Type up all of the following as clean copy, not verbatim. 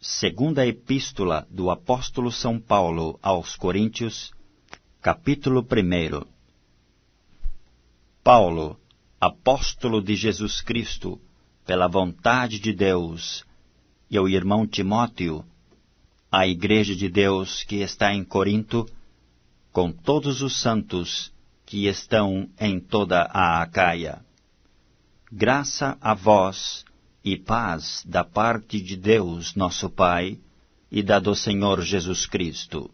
Segunda Epístola do Apóstolo São Paulo aos Coríntios, capítulo 1. Paulo, apóstolo de Jesus Cristo, pela vontade de Deus, e o irmão Timóteo, a Igreja de Deus que está em Corinto, com todos os santos que estão em toda a Acaia. Graça a vós e paz da parte de Deus nosso Pai e da do Senhor Jesus Cristo.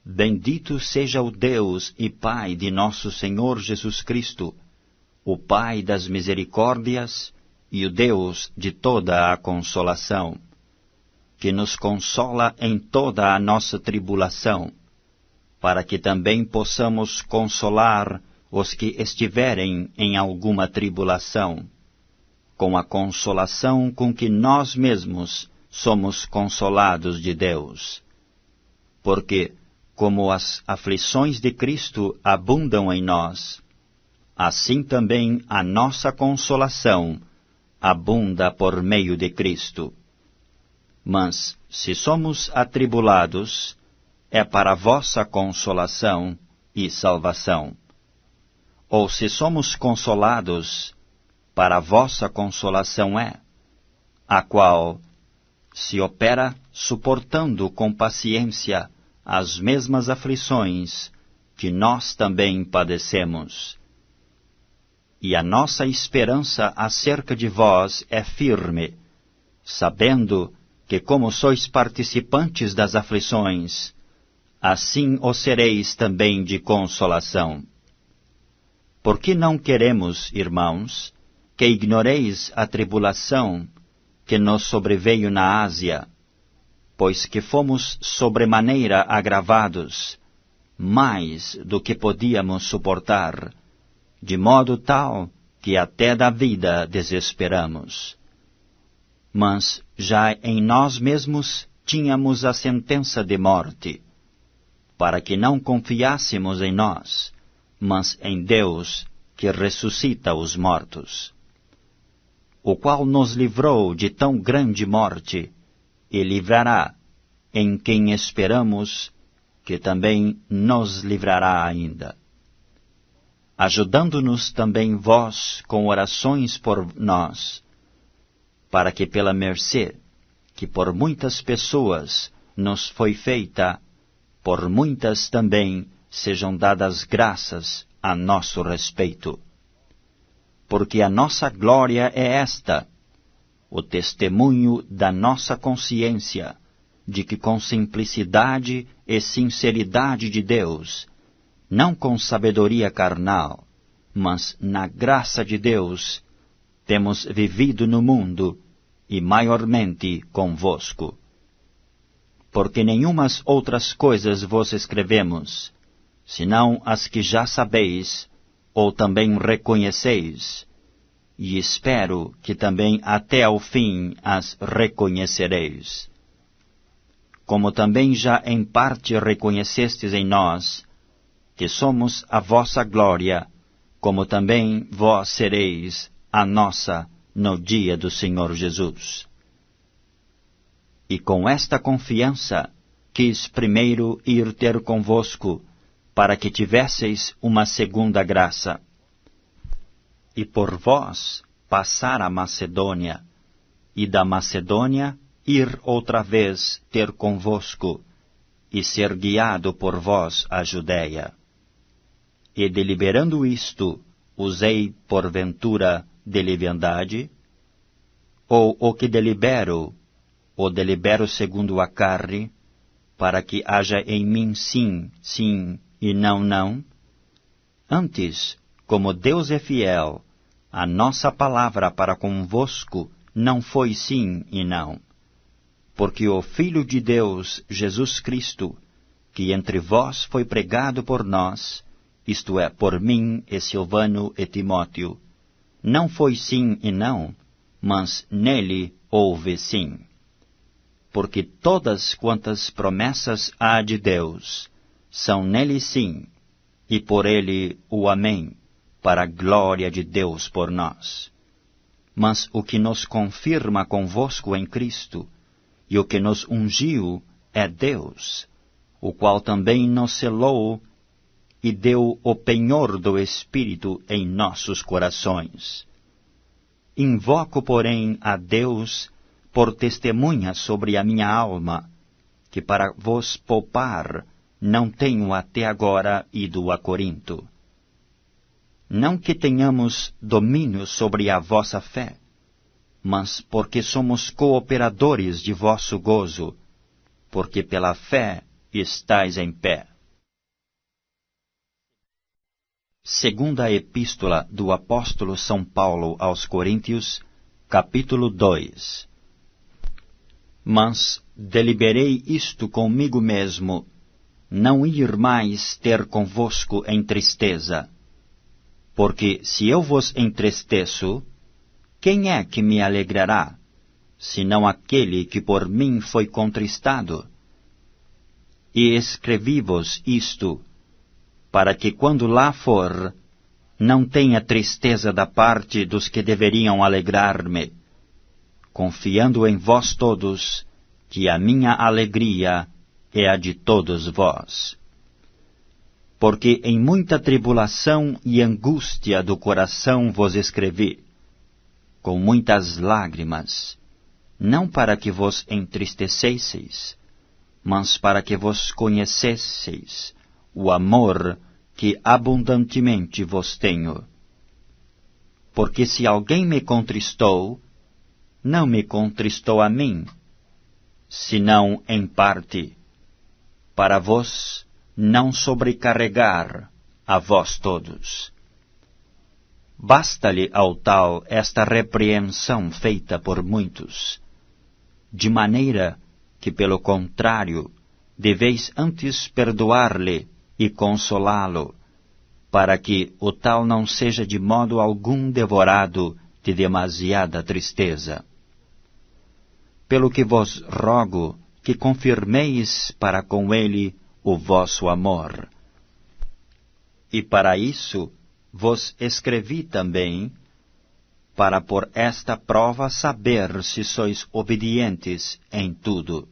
Bendito seja o Deus e Pai de nosso Senhor Jesus Cristo, o Pai das misericórdias e o Deus de toda a consolação, que nos consola em toda a nossa tribulação, para que também possamos consolar os que estiverem em alguma tribulação, com a consolação com que nós mesmos somos consolados de Deus. Porque, como as aflições de Cristo abundam em nós, assim também a nossa consolação abunda por meio de Cristo. Mas, se somos atribulados, é para vossa consolação e salvação. Ou se somos consolados, para a vossa consolação é, a qual se opera suportando com paciência as mesmas aflições que nós também padecemos. E a nossa esperança acerca de vós é firme, sabendo que, como sois participantes das aflições, assim o sereis também de consolação. Porque não queremos, irmãos, que ignoreis a tribulação que nos sobreveio na Ásia, pois que fomos sobremaneira agravados, mais do que podíamos suportar, de modo tal que até da vida desesperamos. Mas já em nós mesmos tínhamos a sentença de morte, para que não confiássemos em nós, mas em Deus, que ressuscita os mortos, o qual nos livrou de tão grande morte, e livrará, em quem esperamos, que também nos livrará ainda. Ajudando-nos também vós com orações por nós, para que pela mercê, que por muitas pessoas nos foi feita, por muitas também sejam dadas graças a nosso respeito. Porque a nossa glória é esta, o testemunho da nossa consciência, de que com simplicidade e sinceridade de Deus, não com sabedoria carnal, mas na graça de Deus, temos vivido no mundo, e maiormente convosco. Porque nenhumas outras coisas vos escrevemos, senão as que já sabeis, ou também reconheceis, e espero que também até ao fim as reconhecereis. Como também já em parte reconhecestes em nós, que somos a vossa glória, como também vós sereis a nossa no dia do Senhor Jesus. E com esta confiança quis primeiro ir ter convosco, para que tivesseis uma segunda graça, e por vós passar a Macedônia, e da Macedônia ir outra vez ter convosco, e ser guiado por vós à Judéia. E deliberando isto, usei porventura de leviandade? Ou o que delibero, o delibero segundo a carne, para que haja em mim sim, sim, e não, não? Antes, como Deus é fiel, a nossa palavra para convosco não foi sim e não. Porque o Filho de Deus, Jesus Cristo, que entre vós foi pregado por nós, isto é, por mim e Silvano e Timóteo, não foi sim e não, mas nele houve sim. Porque todas quantas promessas há de Deus, são nele sim, e por ele o amém, para a glória de Deus por nós. Mas o que nos confirma convosco em Cristo, e o que nos ungiu é Deus, o qual também nos selou e deu o penhor do Espírito em nossos corações. Invoco, porém, a Deus por testemunha sobre a minha alma, que para vos poupar não tenho até agora ido a Corinto. Não que tenhamos domínio sobre a vossa fé, mas porque somos cooperadores de vosso gozo, porque pela fé estais em pé. Segunda Epístola do Apóstolo São Paulo aos Coríntios, capítulo 2. Mas deliberei isto comigo mesmo, não ir mais ter convosco em tristeza. Porque se eu vos entristeço, quem é que me alegrará, senão aquele que por mim foi contristado? E escrevi-vos isto, para que quando lá for, não tenha tristeza da parte dos que deveriam alegrar-me, confiando em vós todos, que a minha alegria é a de todos vós. Porque em muita tribulação e angústia do coração vos escrevi, com muitas lágrimas, não para que vos entristecesseis, mas para que vos conhecesseis o amor que abundantemente vos tenho. Porque se alguém me contristou, não me contristou a mim, senão em parte, para vos não sobrecarregar a vós todos. Basta-lhe ao tal esta repreensão feita por muitos, de maneira que, pelo contrário, deveis antes perdoar-lhe e consolá-lo, para que o tal não seja de modo algum devorado de demasiada tristeza. Pelo que vos rogo que confirmeis para com ele o vosso amor. E para isso vos escrevi também, para por esta prova saber se sois obedientes em tudo.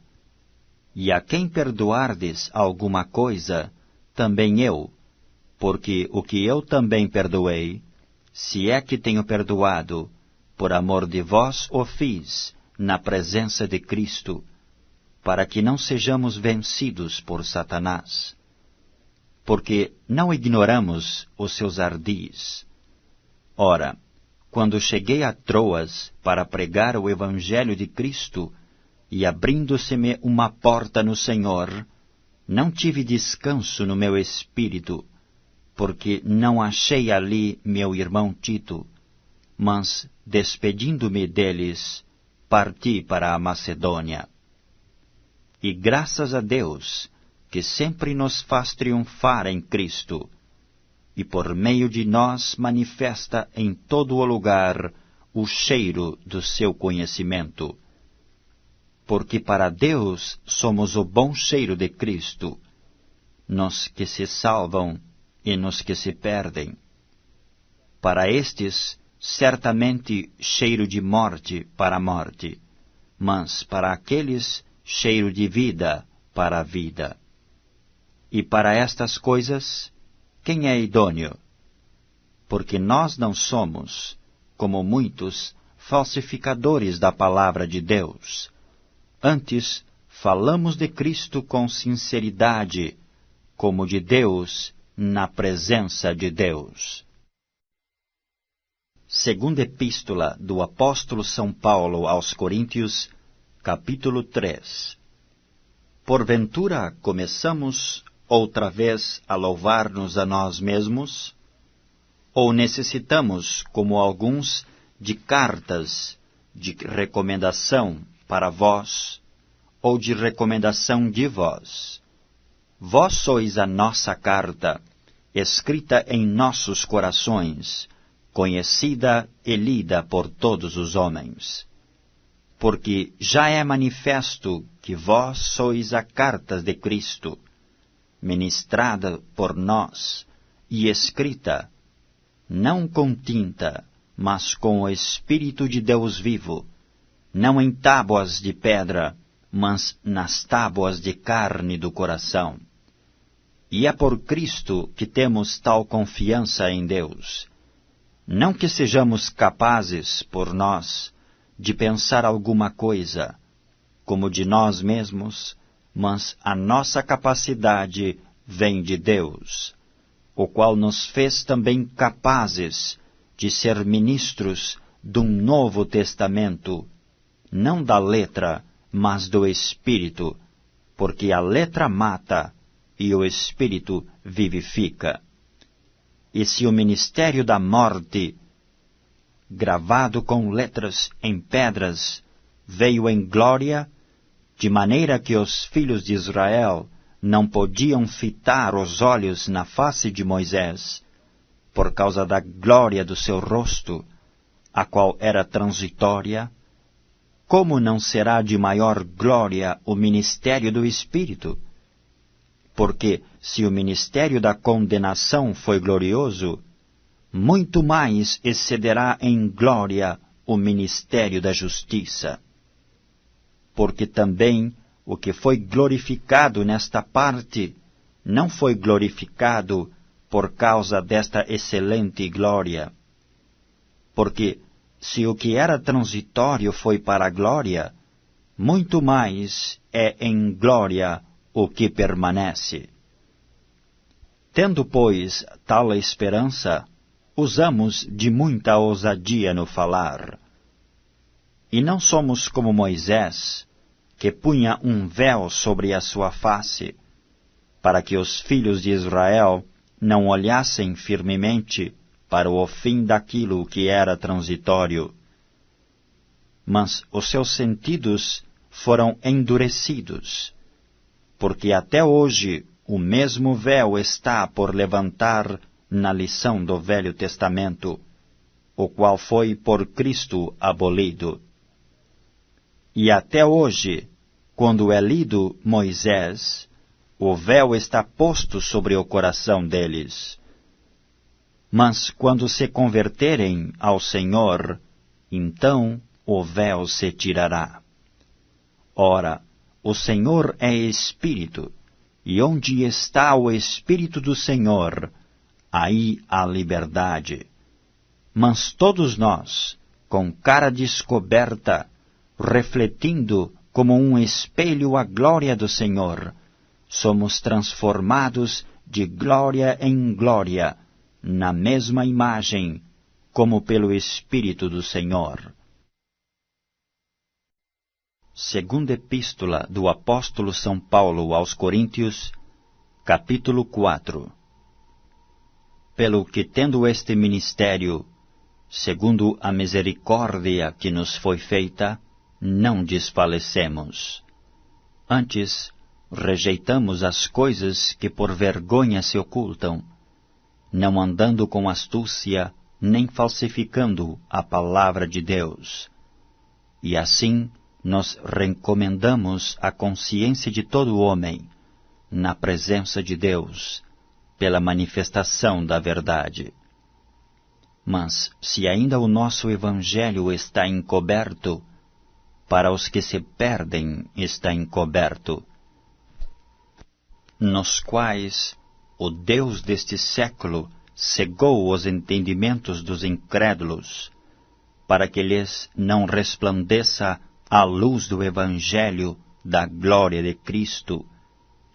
E a quem perdoardes alguma coisa, também eu, porque o que eu também perdoei, se é que tenho perdoado, por amor de vós o fiz, na presença de Cristo, para que não sejamos vencidos por Satanás. Porque não ignoramos os seus ardis. Ora, quando cheguei a Troas para pregar o Evangelho de Cristo, e abrindo-se-me uma porta no Senhor, não tive descanso no meu espírito, porque não achei ali meu irmão Tito, mas, despedindo-me deles, parti para a Macedônia. E graças a Deus, que sempre nos faz triunfar em Cristo, e por meio de nós manifesta em todo o lugar o cheiro do seu conhecimento. Porque para Deus somos o bom cheiro de Cristo, nos que se salvam e nos que se perdem. Para estes, certamente cheiro de morte para a morte, mas para aqueles, cheiro de vida para a vida. E para estas coisas, quem é idôneo? Porque nós não somos, como muitos, falsificadores da palavra de Deus. Antes, falamos de Cristo com sinceridade, como de Deus, na presença de Deus. Segunda Epístola do Apóstolo São Paulo aos Coríntios, capítulo 3. Porventura começamos outra vez a louvar-nos a nós mesmos? Ou necessitamos, como alguns, de cartas de recomendação para vós, ou de recomendação de vós? Vós sois a nossa carta, escrita em nossos corações, conhecida e lida por todos os homens. Porque já é manifesto que vós sois a carta de Cristo, ministrada por nós e escrita, não com tinta, mas com o Espírito de Deus vivo, não em tábuas de pedra, mas nas tábuas de carne do coração. E é por Cristo que temos tal confiança em Deus. Não que sejamos capazes, por nós, de pensar alguma coisa, como de nós mesmos, mas a nossa capacidade vem de Deus, o qual nos fez também capazes de ser ministros de um novo testamento, não da letra, mas do Espírito, porque a letra mata e o Espírito vivifica. E se o ministério da morte, gravado com letras em pedras, veio em glória, de maneira que os filhos de Israel não podiam fitar os olhos na face de Moisés, por causa da glória do seu rosto, a qual era transitória, como não será de maior glória o ministério do Espírito? Porque, se o ministério da condenação foi glorioso, muito mais excederá em glória o ministério da justiça. Porque também o que foi glorificado nesta parte não foi glorificado por causa desta excelente glória. Porque, se o que era transitório foi para a glória, muito mais é em glória o que permanece. Tendo, pois, tal esperança, usamos de muita ousadia no falar. E não somos como Moisés, que punha um véu sobre a sua face, para que os filhos de Israel não olhassem firmemente para o fim daquilo que era transitório. Mas os seus sentidos foram endurecidos, porque até hoje o mesmo véu está por levantar na lição do Velho Testamento, o qual foi por Cristo abolido. E até hoje, quando é lido Moisés, o véu está posto sobre o coração deles. Mas quando se converterem ao Senhor, então o véu se tirará. Ora, o Senhor é Espírito, e onde está o Espírito do Senhor, aí há liberdade. Mas todos nós, com cara descoberta, refletindo como um espelho a glória do Senhor, somos transformados de glória em glória, na mesma imagem, como pelo Espírito do Senhor. Segunda Epístola do Apóstolo São Paulo aos Coríntios, capítulo 4. Pelo que, tendo este ministério, segundo a misericórdia que nos foi feita, não desfalecemos. Antes, rejeitamos as coisas que por vergonha se ocultam, não andando com astúcia, nem falsificando a palavra de Deus. E assim, nos recomendamos à consciência de todo homem, na presença de Deus, pela manifestação da verdade. Mas, se ainda o nosso Evangelho está encoberto, para os que se perdem está encoberto, nos quais o Deus deste século cegou os entendimentos dos incrédulos, para que lhes não resplandeça a luz do Evangelho da glória de Cristo,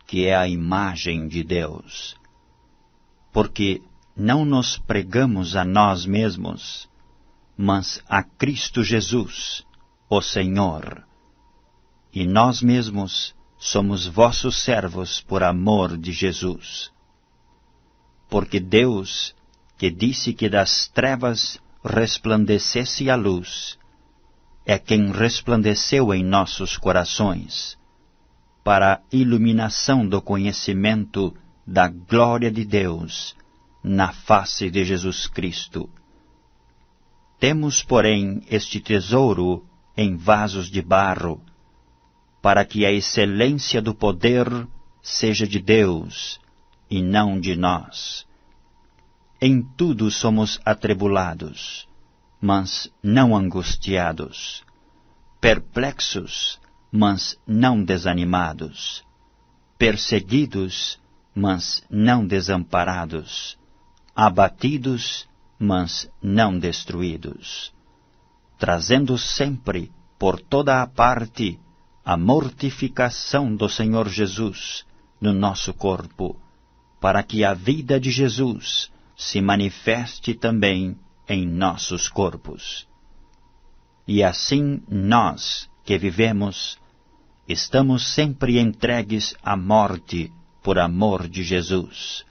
que é a imagem de Deus. Porque não nos pregamos a nós mesmos, mas a Cristo Jesus, o Senhor. E nós mesmos somos vossos servos por amor de Jesus. Porque Deus, que disse que das trevas resplandecesse a luz, é quem resplandeceu em nossos corações, para a iluminação do conhecimento da glória de Deus, na face de Jesus Cristo. Temos, porém, este tesouro em vasos de barro, para que a excelência do poder seja de Deus, e não de nós. Em tudo somos atribulados, mas não angustiados, perplexos, mas não desanimados, perseguidos, mas não desamparados, abatidos, mas não destruídos, trazendo sempre, por toda a parte, a mortificação do Senhor Jesus no nosso corpo, para que a vida de Jesus se manifeste também em nossos corpos. E assim nós, que vivemos, estamos sempre entregues à morte por amor de Jesus,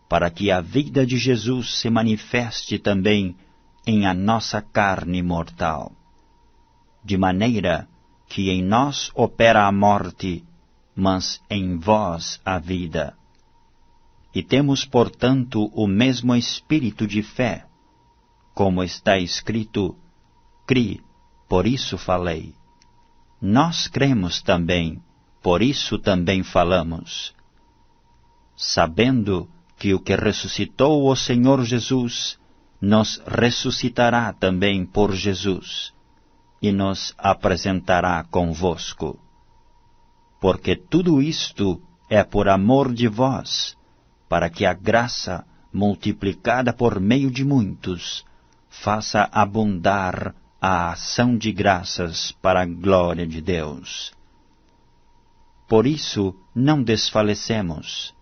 para que a vida de Jesus se manifeste também em a nossa carne mortal, de maneira que em nós opera a morte, mas em vós a vida. E temos, portanto, o mesmo espírito de fé, como está escrito: cri, por isso falei. Nós cremos também, por isso também falamos, sabendo que o que ressuscitou o Senhor Jesus nos ressuscitará também por Jesus, e nos apresentará convosco. Porque tudo isto é por amor de vós, para que a graça, multiplicada por meio de muitos, faça abundar a ação de graças para a glória de Deus. Por isso não desfalecemos,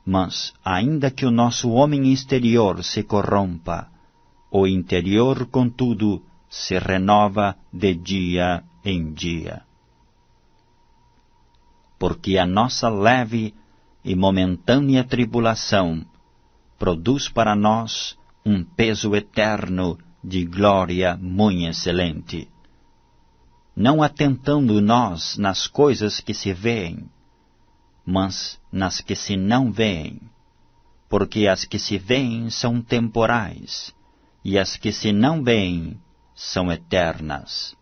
mas, ainda que o nosso homem exterior se corrompa, o interior, contudo, se renova de dia em dia. Porque a nossa leve e momentânea tribulação produz para nós um peso eterno de glória muito excelente, não atentando nós nas coisas que se veem, mas nas que se não veem, porque as que se veem são temporais, e as que se não veem são eternas.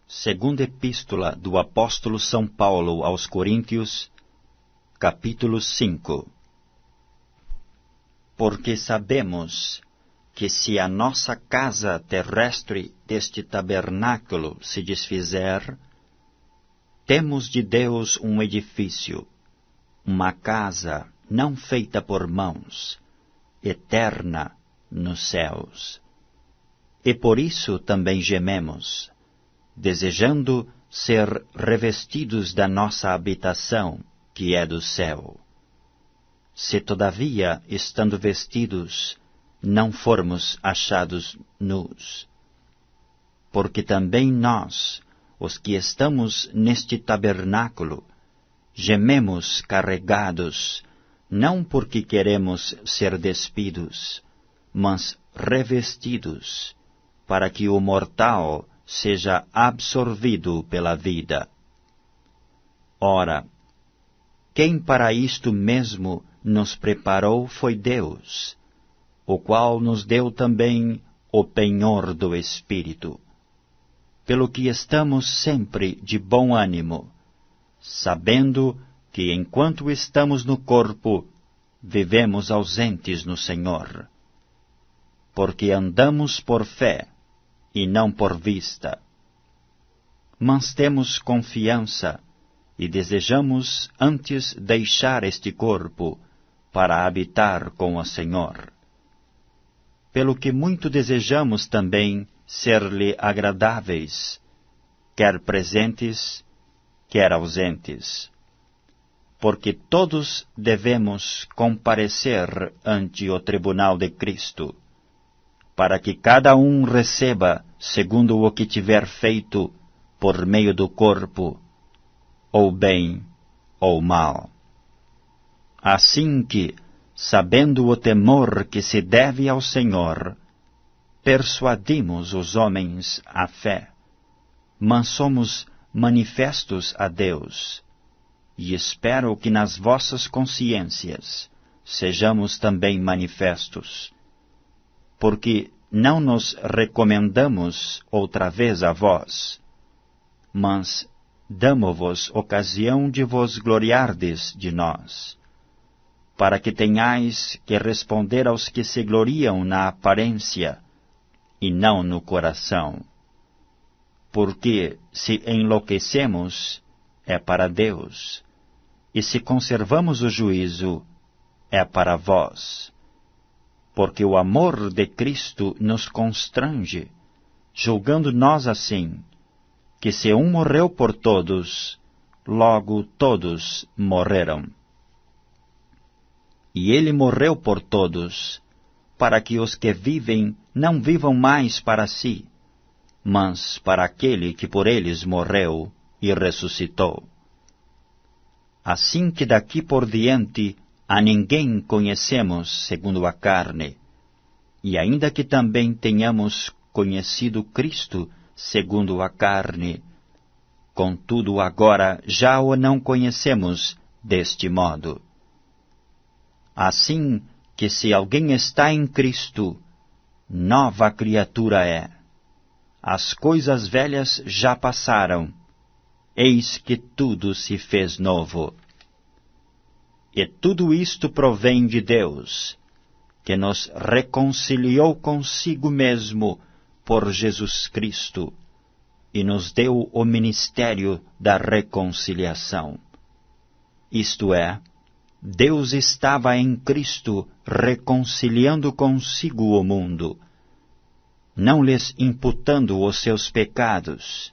Segunda Epístola do Apóstolo São Paulo aos Coríntios, capítulo 5. Porque sabemos que se a nossa casa terrestre deste tabernáculo se desfizer, temos de Deus um edifício, uma casa não feita por mãos, eterna nos céus. E por isso também gememos, desejando ser revestidos da nossa habitação, que é do céu. Se todavia, estando vestidos, não formos achados nus. Porque também nós, os que estamos neste tabernáculo, gememos carregados, não porque queremos ser despidos, mas revestidos, para que o mortal seja absorvido pela vida. Ora, quem para isto mesmo nos preparou foi Deus, o qual nos deu também o penhor do Espírito, pelo que estamos sempre de bom ânimo, sabendo que enquanto estamos no corpo, vivemos ausentes no Senhor, porque andamos por fé e não por vista. Mas temos confiança e desejamos antes deixar este corpo para habitar com o Senhor. Pelo que muito desejamos também ser-lhe agradáveis, quer presentes, quer ausentes. Porque todos devemos comparecer ante o tribunal de Cristo, para que cada um receba segundo o que tiver feito por meio do corpo, ou bem ou mal. Assim que, sabendo o temor que se deve ao Senhor, persuadimos os homens à fé, mas somos manifestos a Deus, e espero que nas vossas consciências sejamos também manifestos, porque não nos recomendamos outra vez a vós, mas damo-vos ocasião de vos gloriardes de nós, para que tenhais que responder aos que se gloriam na aparência, e não no coração. Porque se enlouquecemos, é para Deus, e se conservamos o juízo, é para vós. Porque o amor de Cristo nos constrange, julgando nós assim, que se um morreu por todos, logo todos morreram. E ele morreu por todos, para que os que vivem não vivam mais para si, mas para aquele que por eles morreu e ressuscitou. Assim que daqui por diante a ninguém conhecemos segundo a carne, e ainda que também tenhamos conhecido Cristo segundo a carne, contudo agora já o não conhecemos deste modo. Assim que se alguém está em Cristo, nova criatura é. As coisas velhas já passaram, eis que tudo se fez novo. E tudo isto provém de Deus, que nos reconciliou consigo mesmo por Jesus Cristo, e nos deu o ministério da reconciliação. Isto é, Deus estava em Cristo reconciliando consigo o mundo, não lhes imputando os seus pecados,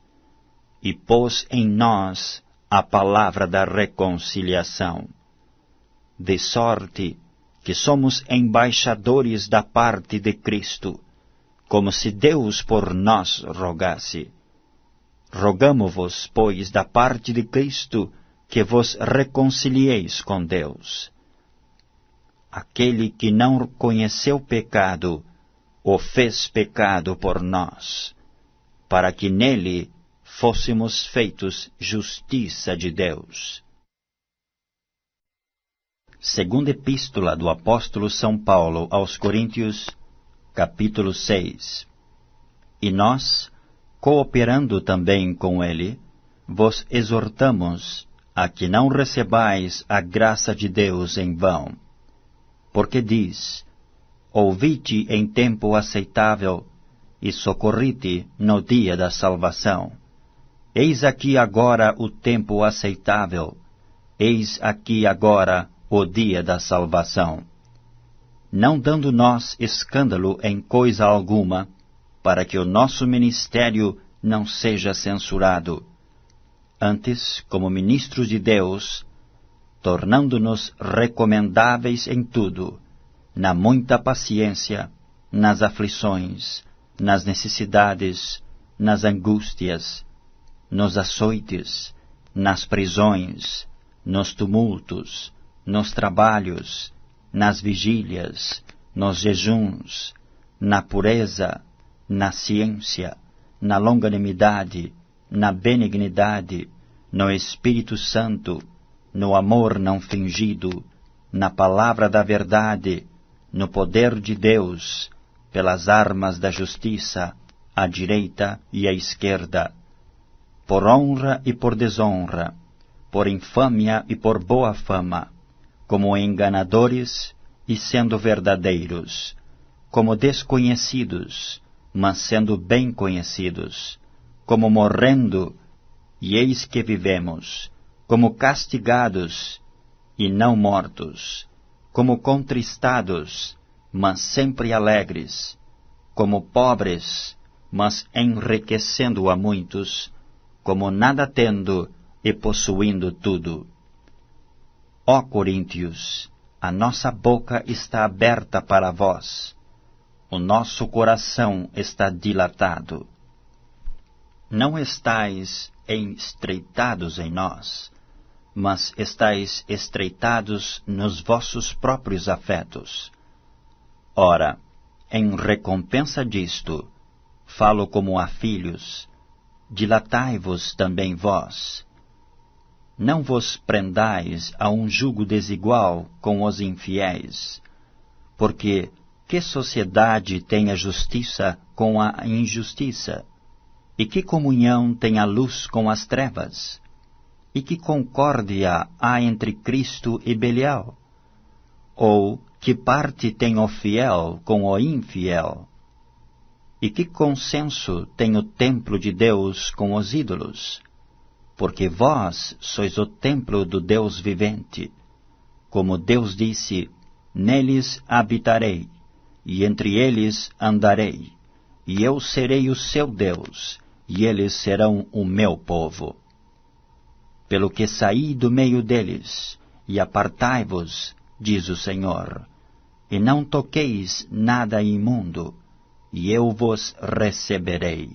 e pôs em nós a palavra da reconciliação. De sorte que somos embaixadores da parte de Cristo, como se Deus por nós rogasse. Rogamo-vos, pois, da parte de Cristo, que vos reconcilieis com Deus. Aquele que não conheceu pecado, o fez pecado por nós, para que nele fôssemos feitos justiça de Deus. Segunda Epístola do Apóstolo São Paulo aos Coríntios, capítulo 6. E nós, cooperando também com ele, vos exortamos a que não recebais a graça de Deus em vão. Porque diz, ouvi-te em tempo aceitável, e socorri-te no dia da salvação. Eis aqui agora o tempo aceitável, eis aqui agora o dia da salvação. Não dando nós escândalo em coisa alguma, para que o nosso ministério não seja censurado. Antes, como ministros de Deus, tornando-nos recomendáveis em tudo, na muita paciência, nas aflições, nas necessidades, nas angústias, nos açoites, nas prisões, nos tumultos, nos trabalhos, nas vigílias, nos jejuns, na pureza, na ciência, na longanimidade, na benignidade, no Espírito Santo, no amor não fingido, na palavra da verdade, no poder de Deus, pelas armas da justiça, à direita e à esquerda, por honra e por desonra, por infâmia e por boa fama, como enganadores e sendo verdadeiros, como desconhecidos, mas sendo bem conhecidos, como morrendo, e eis que vivemos, como castigados, e não mortos, como contristados, mas sempre alegres, como pobres, mas enriquecendo a muitos, como nada tendo e possuindo tudo. Ó Coríntios, a nossa boca está aberta para vós, o nosso coração está dilatado. Não estáis estreitados em nós, mas estáis estreitados nos vossos próprios afetos. Ora, em recompensa disto, falo como a filhos, dilatai-vos também vós. Não vos prendais a um jugo desigual com os infiéis, porque que sociedade tem a justiça com a injustiça? E que comunhão tem a luz com as trevas? E que concórdia há entre Cristo e Belial? Ou que parte tem o fiel com o infiel? E que consenso tem o templo de Deus com os ídolos? Porque vós sois o templo do Deus vivente. Como Deus disse, neles habitarei, e entre eles andarei, e eu serei o seu Deus, e eles serão o meu povo. Pelo que saí do meio deles, e apartai-vos, diz o Senhor, e não toqueis nada imundo, e eu vos receberei.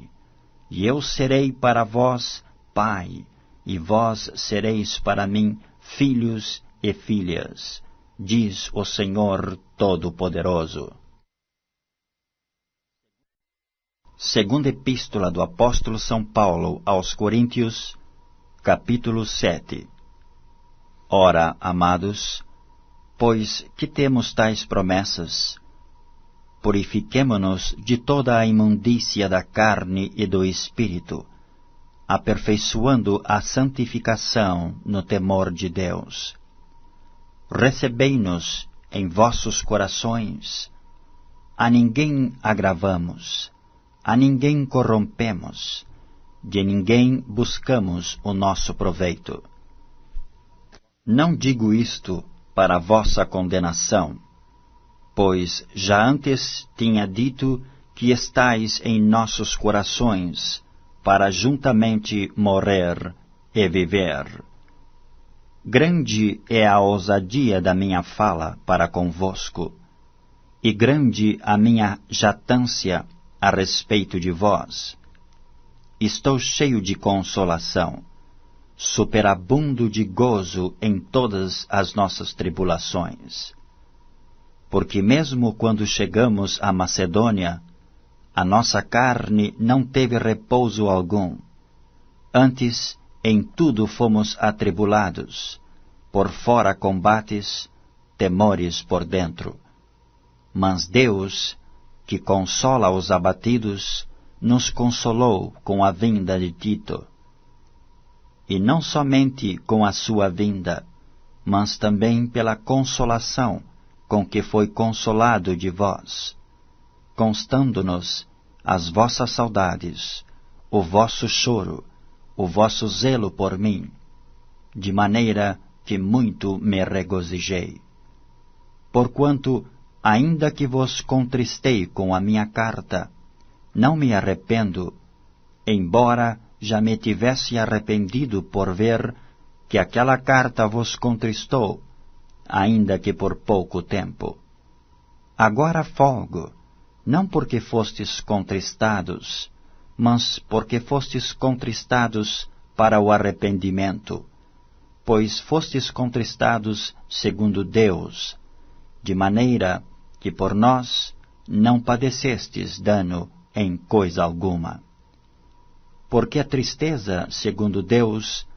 E eu serei para vós pai, e vós sereis para mim filhos e filhas, diz o Senhor Todo-Poderoso. Segunda Epístola do Apóstolo São Paulo aos Coríntios, capítulo 7. Ora, amados, pois que temos tais promessas, purifiquemo-nos de toda a imundícia da carne e do espírito, aperfeiçoando a santificação no temor de Deus. Recebei-nos em vossos corações, a ninguém agravamos, a ninguém corrompemos, de ninguém buscamos o nosso proveito. Não digo isto para a vossa condenação, pois já antes tinha dito que estais em nossos corações, para juntamente morrer e viver. Grande é a ousadia da minha fala para convosco, e grande a minha jactância a respeito de vós. Estou cheio de consolação, superabundo de gozo em todas as nossas tribulações. Porque mesmo quando chegamos à Macedônia, a nossa carne não teve repouso algum. Antes, em tudo fomos atribulados, por fora combates, temores por dentro. Mas Deus, que consola os abatidos, nos consolou com a vinda de Tito. E não somente com a sua vinda, mas também pela consolação com que foi consolado de vós, constando-nos as vossas saudades, o vosso choro, o vosso zelo por mim, de maneira que muito me regozijei. Porquanto, ainda que vos contristei com a minha carta, não me arrependo, embora já me tivesse arrependido por ver que aquela carta vos contristou, ainda que por pouco tempo. Agora folgo, não porque fostes contristados, mas porque fostes contristados para o arrependimento, pois fostes contristados segundo Deus, de maneira que por nós não padecestes dano em coisa alguma. Porque a tristeza, segundo Deus,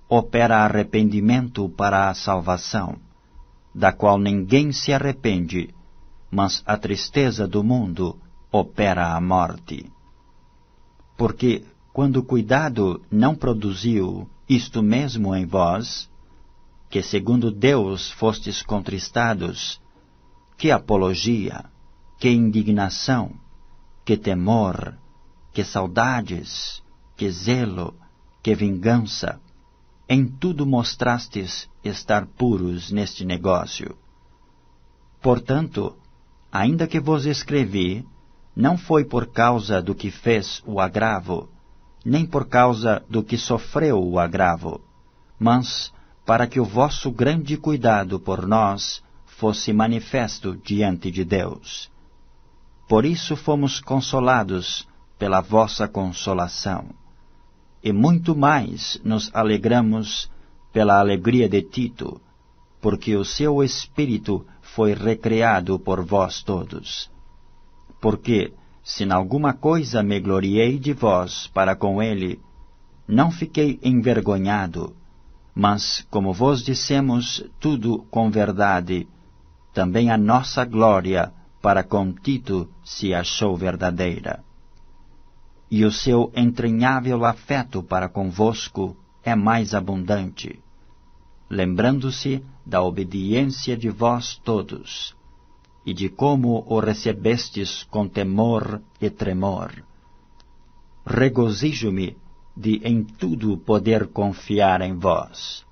opera arrependimento para a salvação, da qual ninguém se arrepende, mas a tristeza do mundo opera a morte. Porque, quando o cuidado não produziu isto mesmo em vós, que segundo Deus fostes contristados, que apologia, que indignação, que temor, que saudades, que zelo, que vingança, em tudo mostrastes estar puros neste negócio. Portanto, ainda que vos escrevi, não foi por causa do que fez o agravo, nem por causa do que sofreu o agravo, mas para que o vosso grande cuidado por nós fosse manifesto diante de Deus. Por isso fomos consolados pela vossa consolação, e muito mais nos alegramos pela alegria de Tito, porque o seu espírito foi recriado por vós todos. Porque, se em alguma coisa me gloriei de vós para com ele, não fiquei envergonhado, mas, como vos dissemos tudo com verdade, também a nossa glória para com Tito se achou verdadeira. E o seu entranhável afeto para convosco é mais abundante, lembrando-se da obediência de vós todos, e de como o recebestes com temor e tremor. Regozijo-me de em tudo poder confiar em vós.